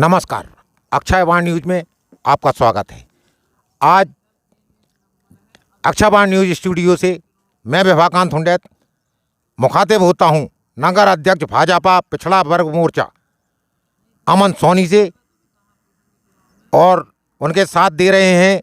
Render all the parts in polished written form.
नमस्कार, अक्षय वाणी न्यूज़ में आपका स्वागत है। आज अक्षय वाणी न्यूज़ स्टूडियो से मैं विभाकांत हुंडेत मुखातिब होता हूं नगर अध्यक्ष भाजपा पिछड़ा वर्ग मोर्चा अमन सोनी से, और उनके साथ दे रहे हैं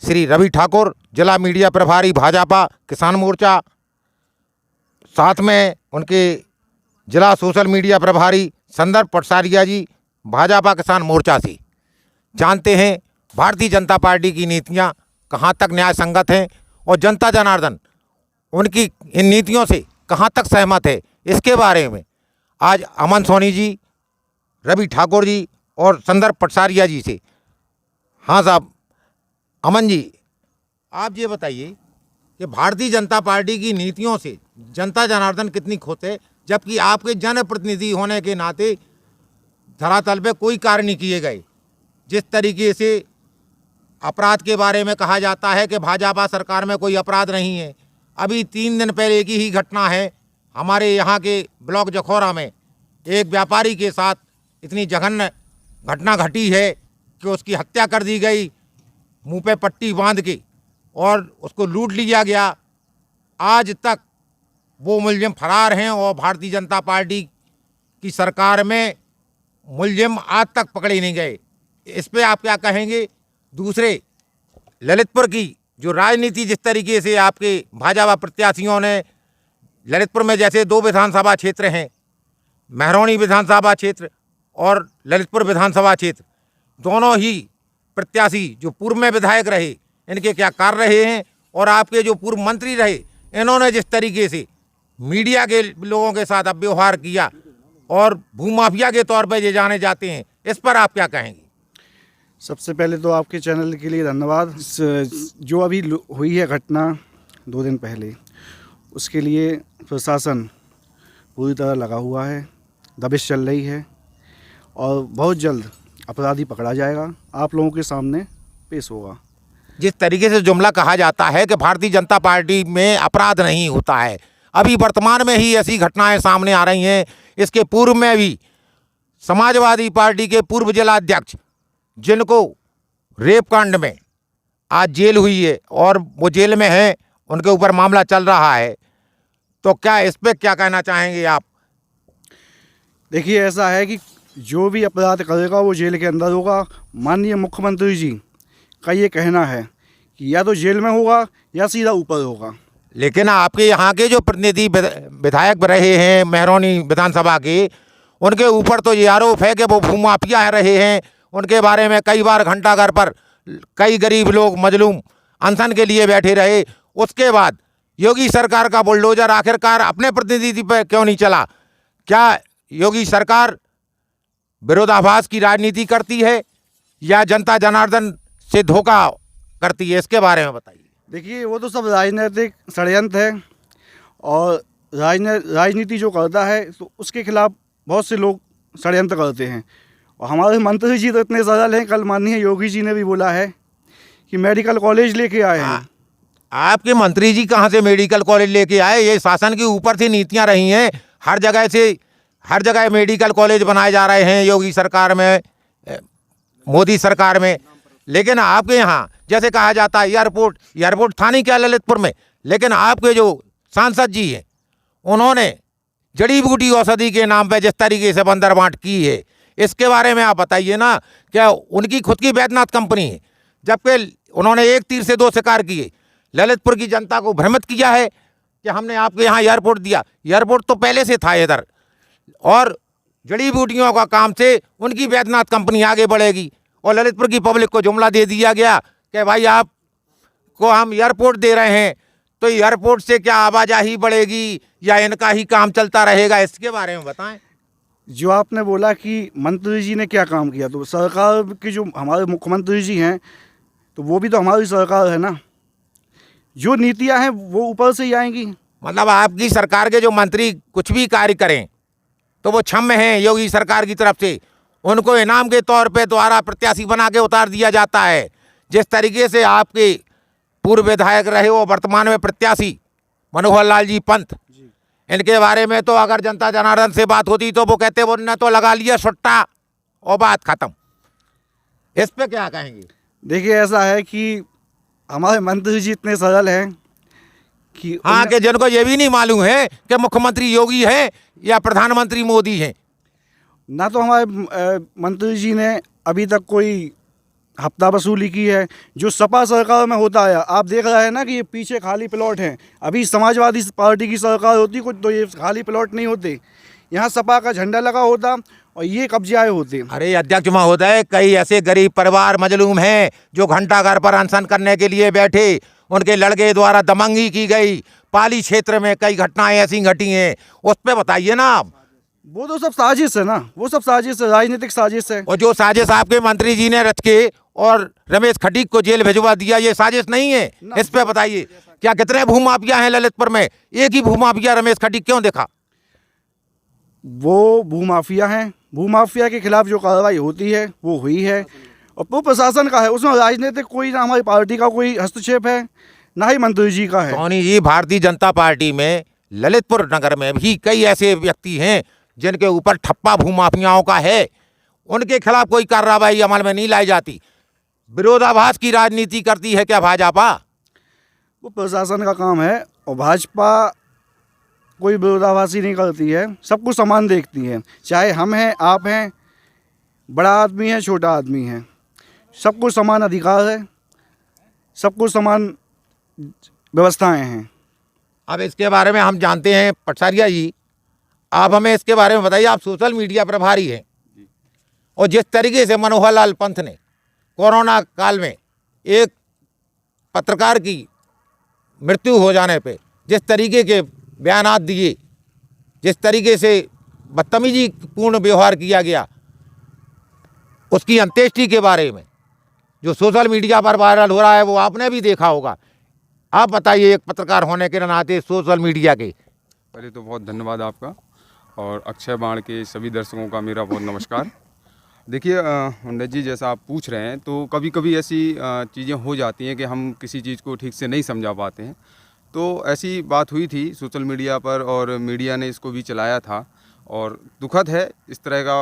श्री रवि ठाकुर, जिला मीडिया प्रभारी भाजपा किसान मोर्चा, साथ में उनके जिला सोशल मीडिया प्रभारी संदर्भ पटसारिया जी भाजपा किसान मोर्चा से। जानते हैं भारतीय जनता पार्टी की नीतियां कहां तक न्याय संगत हैं और जनता जनार्दन उनकी इन नीतियों से कहां तक सहमत है। इसके बारे में आज अमन सोनी जी, रवि ठाकुर जी और संदर्भ पटसारिया जी से। हाँ साहब, अमन जी, आप ये बताइए कि भारतीय जनता पार्टी की नीतियों से जनता जनार्दन कितनी खुश है, जबकि आपके जनप्रतिनिधि होने के नाते धरातल पे कोई कार्य नहीं किए गए। जिस तरीके से अपराध के बारे में कहा जाता है कि भाजपा सरकार में कोई अपराध नहीं है, अभी 3 दिन पहले की ही घटना है हमारे यहाँ के ब्लॉक जखौरा में एक व्यापारी के साथ इतनी जघन्य घटना घटी है कि उसकी हत्या कर दी गई, मुंह पे पट्टी बांध के, और उसको लूट लिया गया। आज तक वो मुलजिम फरार हैं और भारतीय जनता पार्टी की सरकार में मुलजिम आज तक पकड़े नहीं गए। इस पे आप क्या कहेंगे? दूसरे, ललितपुर की जो राजनीति जिस तरीके से आपके भाजपा प्रत्याशियों ने ललितपुर में, जैसे 2 विधानसभा क्षेत्र हैं, महरौनी विधानसभा क्षेत्र और ललितपुर विधानसभा क्षेत्र, दोनों ही प्रत्याशी जो पूर्व में विधायक रहे, इनके क्या कार्य रहे हैं, और आपके जो पूर्व मंत्री रहे, इन्होंने जिस तरीके से मीडिया के लोगों के साथ अब व्यवहार किया और भूमाफिया के तौर पर ये जाने जाते हैं, इस पर आप क्या कहेंगे? सबसे पहले तो आपके चैनल के लिए धन्यवाद। जो अभी हुई है घटना 2 दिन पहले, उसके लिए प्रशासन पूरी तरह लगा हुआ है, दबिश चल रही है और बहुत जल्द अपराधी पकड़ा जाएगा, आप लोगों के सामने पेश होगा। जिस तरीके से जुमला कहा जाता है कि भारतीय जनता पार्टी में अपराध नहीं होता है, अभी वर्तमान में ही ऐसी घटनाएं सामने आ रही हैं। इसके पूर्व में भी समाजवादी पार्टी के पूर्व जिला अध्यक्ष, जिनको रेप कांड में आज जेल हुई है और वो जेल में हैं, उनके ऊपर मामला चल रहा है, तो क्या इस पे क्या कहना चाहेंगे आप? देखिए, ऐसा है कि जो भी अपराध करेगा वो जेल के अंदर होगा। माननीय मुख्यमंत्री जी का ये कहना है कि या तो जेल में होगा या सीधा ऊपर होगा। लेकिन आपके यहाँ के जो प्रतिनिधि विधायक रहे हैं महरौनी विधानसभा के, उनके ऊपर तो ये आरोप है कि वो भूमाफिया रहे हैं। उनके बारे में कई बार घंटाघर पर कई गरीब लोग मजलूम अनशन के लिए बैठे रहे। उसके बाद योगी सरकार का बुलडोजर आखिरकार अपने प्रतिनिधि पर क्यों नहीं चला? क्या योगी सरकार विरोधाभास की राजनीति करती है या जनता जनार्दन से धोखा करती है? इसके बारे में बताइए। देखिए, वो तो सब राजनीतिक षड्यंत्र है और राजनीति जो करता है तो उसके खिलाफ बहुत से लोग षड्यंत्र करते हैं। और हमारे मंत्री जी तो इतने सरल हैं, कल माननीय योगी जी ने भी बोला है कि मेडिकल कॉलेज लेके आए हैं। आपके मंत्री जी कहाँ से मेडिकल कॉलेज लेके आए? ये शासन के ऊपर से नीतियाँ रही हैं, हर जगह मेडिकल कॉलेज बनाए जा रहे हैं योगी सरकार में, मोदी सरकार में। लेकिन आपके यहाँ जैसे कहा जाता है एयरपोर्ट था नहीं क्या ललितपुर में, लेकिन आपके जो सांसद जी हैं, उन्होंने जड़ी बूटी औषधि के नाम पे जिस तरीके से बंदर बांट की है, इसके बारे में आप बताइए ना। क्या उनकी खुद की वैद्यनाथ कंपनी है, जबकि उन्होंने एक तीर से 2 शिकार किए। ललितपुर की जनता को भ्रमित किया है कि हमने आपके यहाँ एयरपोर्ट दिया। एयरपोर्ट तो पहले से था इधर, और जड़ी बूटियों का काम से उनकी वैद्यनाथ कंपनी आगे बढ़ेगी। और ललितपुर की पब्लिक को जुमला दे दिया गया कि भाई आपको हम एयरपोर्ट दे रहे हैं, तो एयरपोर्ट से क्या आवाजाही बढ़ेगी या इनका ही काम चलता रहेगा? इसके बारे में बताएं। जो आपने बोला कि मंत्री जी ने क्या काम किया, तो सरकार के जो हमारे मुख्यमंत्री जी हैं, तो वो भी तो हमारी सरकार है ना। जो नीतियां हैं वो ऊपर से ही आएंगी। मतलब आपकी सरकार के जो मंत्री कुछ भी कार्य करें तो वो क्षम्य हैं योगी सरकार की तरफ से, उनको इनाम के तौर पे द्वारा प्रत्याशी बना के उतार दिया जाता है। जिस तरीके से आपके पूर्व विधायक रहे वो वर्तमान में प्रत्याशी मनोहर लाल जी पंत, इनके बारे में तो अगर जनता जनार्दन से बात होती तो वो कहते वो ने तो लगा लिया सुट्टा और बात खत्म। इस पे क्या कहेंगे? देखिए, ऐसा है कि हमारे मंत्री जी इतने सरल हैं कि हाँ, कि जिनको ये भी नहीं मालूम है कि मुख्यमंत्री योगी है या प्रधानमंत्री मोदी है। ना तो हमारे मंत्री जी ने अभी तक कोई हफ्ता वसूली की है। जो सपा सरकार में होता है, आप देख रहे हैं ना कि ये पीछे खाली प्लॉट हैं। अभी समाजवादी पार्टी की सरकार होती कुछ तो ये खाली प्लॉट नहीं होते, यहाँ सपा का झंडा लगा होता और ये कब्जाए होते। अरे अध्यक्ष महोदय, कई ऐसे गरीब परिवार मजलूम हैं जो घंटा घर पर अनशन करने के लिए बैठे, उनके लड़के द्वारा दमंगी की गई। पाली क्षेत्र में कई घटनाएं ऐसी घटी हैं, उस पे बताइए ना आप। वो तो सब साजिश है ना, वो सब साजिश है, राजनीतिक साजिश है। और जो साजिश आपके मंत्री जी ने रच के और रमेश खटीक को जेल भिजवा दिया, ये साजिश नहीं है? इस पे बताइए, क्या कितने भूमाफिया हैं ललितपुर में? एक ही भूमाफिया रमेश खटीक क्यों देखा? वो भूमाफिया हैं, भूमाफिया के खिलाफ जो कार्रवाई होती है वो हुई है, और वो प्रशासन का है, उसमें राजनीतिक कोई ना हमारी पार्टी का कोई हस्तक्षेप है ना ही मंत्री जी का है। सोनी जी, भारतीय जनता पार्टी में ललितपुर नगर में भी कई ऐसे व्यक्ति हैं जिनके ऊपर ठप्पा भूमाफियाओं का है, उनके खिलाफ कोई कार्रवाई अमल में नहीं लाई जाती। विरोधाभास की राजनीति करती है क्या भाजपा? वो प्रशासन का काम है, और भाजपा कोई विरोधाभासी नहीं करती है, सबको समान देखती है। चाहे हम हैं, आप हैं, बड़ा आदमी है, छोटा आदमी है, सबको समान अधिकार है, सबको समान व्यवस्थाएं हैं। अब इसके बारे में हम जानते हैं, पटसारिया जी आप हमें इसके बारे में बताइए। आप सोशल मीडिया प्रभारी हैं, और जिस तरीके से मनोहर लाल पंथ ने कोरोना काल में एक पत्रकार की मृत्यु हो जाने पे जिस तरीके के बयानात दिए, जिस तरीके से बदतमीजी पूर्ण व्यवहार किया गया, उसकी अंत्येष्टि के बारे में जो सोशल मीडिया पर वायरल हो रहा है वो आपने भी देखा होगा। आप बताइए, एक पत्रकार होने के नाते सोशल मीडिया के। पहले तो बहुत धन्यवाद आपका, और अक्षय बाण के सभी दर्शकों का मेरा बहुत नमस्कार। देखिए हुंडा जी, जैसा आप पूछ रहे हैं, तो कभी कभी ऐसी चीज़ें हो जाती हैं कि हम किसी चीज़ को ठीक से नहीं समझा पाते हैं। तो ऐसी बात हुई थी सोशल मीडिया पर, और मीडिया ने इसको भी चलाया था, और दुखद है इस तरह का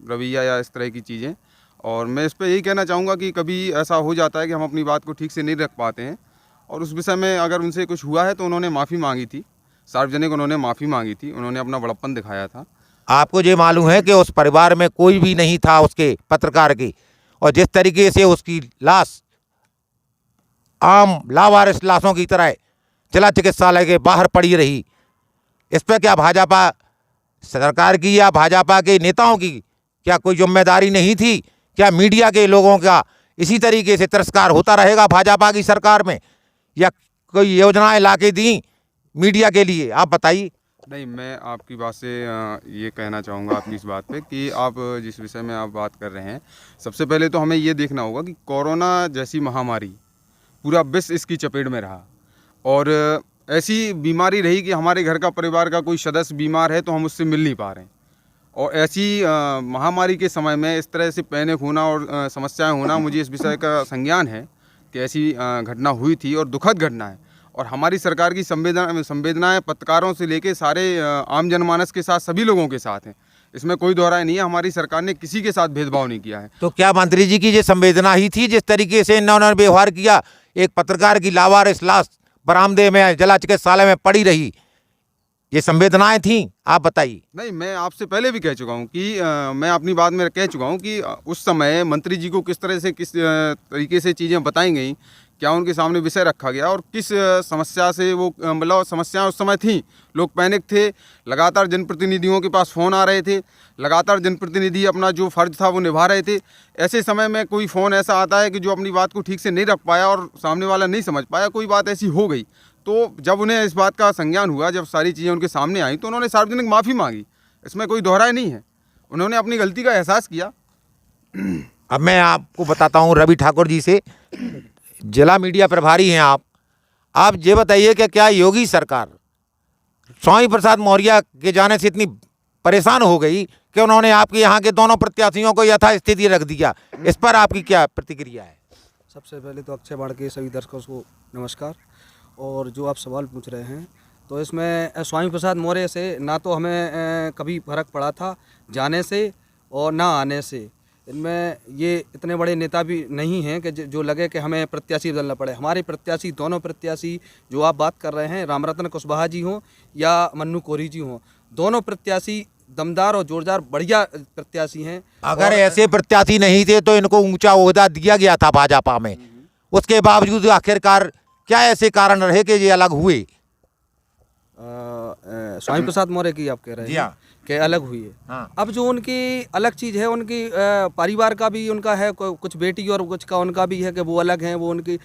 रवैया या इस तरह की चीज़ें। और मैं इस पर यही कहना चाहूँगा कि कभी ऐसा हो जाता है कि हम अपनी बात को ठीक से नहीं रख पाते हैं, और उस विषय में अगर उनसे कुछ हुआ है तो उन्होंने माफ़ी मांगी थी, सार्वजनिक उन्होंने माफ़ी मांगी थी, उन्होंने अपना बड़प्पन दिखाया था। आपको ये मालूम है कि उस परिवार में कोई भी नहीं था उसके पत्रकार की, और जिस तरीके से उसकी लाश आम लावारिस लाशों की तरह जिला चिकित्सालय के बाहर पड़ी रही, इस पर क्या भाजपा सरकार की या भाजपा के नेताओं की क्या कोई जिम्मेदारी नहीं थी? क्या मीडिया के लोगों का इसी तरीके से तिरस्कार होता रहेगा भाजपा की सरकार में, या कोई योजनाएं लाके दी मीडिया के लिए? आप बताइए। नहीं, मैं आपकी बात से ये कहना चाहूँगा आपकी इस बात पे कि आप जिस विषय में आप बात कर रहे हैं, सबसे पहले तो हमें ये देखना होगा कि कोरोना जैसी महामारी पूरा विश्व इसकी चपेट में रहा, और ऐसी बीमारी रही कि हमारे घर का परिवार का कोई सदस्य बीमार है तो हम उससे मिल नहीं पा रहे हैं। और ऐसी महामारी के समय में इस तरह से पैनिक होना और समस्याएं होना, मुझे इस विषय का संज्ञान है कि ऐसी घटना हुई थी और दुखद घटना है। और हमारी सरकार की संवेदनाएं पत्रकारों से लेके सारे आम जनमानस के साथ, सभी लोगों के साथ हैं, इसमें कोई दोहराई नहीं है। हमारी सरकार ने किसी के साथ भेदभाव नहीं किया है। तो क्या मंत्री जी की ये संवेदना ही थी जिस तरीके से इन्होंने व्यवहार किया? एक पत्रकार की लावारिस लाश बरामदे में जिला चिकित्सालय में पड़ी रही, ये संवेदनाएं थी? आप बताइए। नहीं, मैं आपसे पहले भी कह चुका हूँ कि मैं अपनी बात में कह चुका हूँ कि उस समय मंत्री जी को किस तरह से, किस तरीके से चीज़ें बताई गई, क्या उनके सामने विषय रखा गया, और किस समस्या से वो, मतलब समस्याएं उस समय थी, लोग पैनिक थे, लगातार जनप्रतिनिधियों के पास फ़ोन आ रहे थे, लगातार जनप्रतिनिधि अपना जो फ़र्ज था वो निभा रहे थे। ऐसे समय में कोई फ़ोन ऐसा आता है कि जो अपनी बात को ठीक से नहीं रख पाया और सामने वाला नहीं समझ पाया, कोई बात ऐसी हो गई, तो जब उन्हें इस बात का संज्ञान हुआ, जब सारी चीज़ें उनके सामने आई, तो उन्होंने सार्वजनिक माफ़ी मांगी, इसमें कोई दोहराई नहीं है। उन्होंने अपनी गलती का एहसास किया। अब मैं आपको बताता हूँ रवि ठाकुर जी से, जिला मीडिया प्रभारी हैं आप ये बताइए कि क्या योगी सरकार स्वामी प्रसाद मौर्य के जाने से इतनी परेशान हो गई कि उन्होंने आपके यहाँ के दोनों प्रत्याशियों को यथास्थिति रख दिया? इस पर आपकी क्या प्रतिक्रिया है? सबसे पहले तो अक्षय बाण के सभी दर्शकों को नमस्कार। और जो आप सवाल पूछ रहे हैं, तो इसमें स्वामी प्रसाद मौर्य से ना तो हमें कभी फ़र्क पड़ा था जाने से, और ना आने से। इनमें ये इतने बड़े नेता भी नहीं हैं कि जो लगे कि हमें प्रत्याशी बदलना पड़े। हमारे प्रत्याशी, दोनों प्रत्याशी जो आप बात कर रहे हैं, रामरतन कुशवाहा जी हों या मन्नू कोरी जी हों, दोनों प्रत्याशी दमदार और जोरदार बढ़िया प्रत्याशी हैं। अगर ऐसे प्रत्याशी नहीं थे तो इनको ऊंचा ओहदा दिया गया था भाजपा में, उसके बावजूद आखिरकार क्या ऐसे कारण रहे कि ये अलग हुए? स्वामी प्रसाद मौर्य की आप कह रहे जी हैं हाँ। कि अलग हुई है। हाँ। अब जो उनकी अलग चीज़ है, उनकी परिवार का भी उनका है, कुछ बेटी और कुछ का उनका भी है कि वो अलग हैं। वो उनकी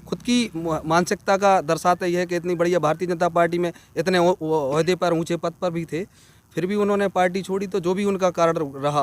खुद की मानसिकता का दर्शाता ही है कि इतनी बढ़िया भारतीय जनता पार्टी में इतने ओहदे पर, ऊंचे पद पर भी थे, फिर भी उन्होंने पार्टी छोड़ी। तो जो भी उनका कारण रहा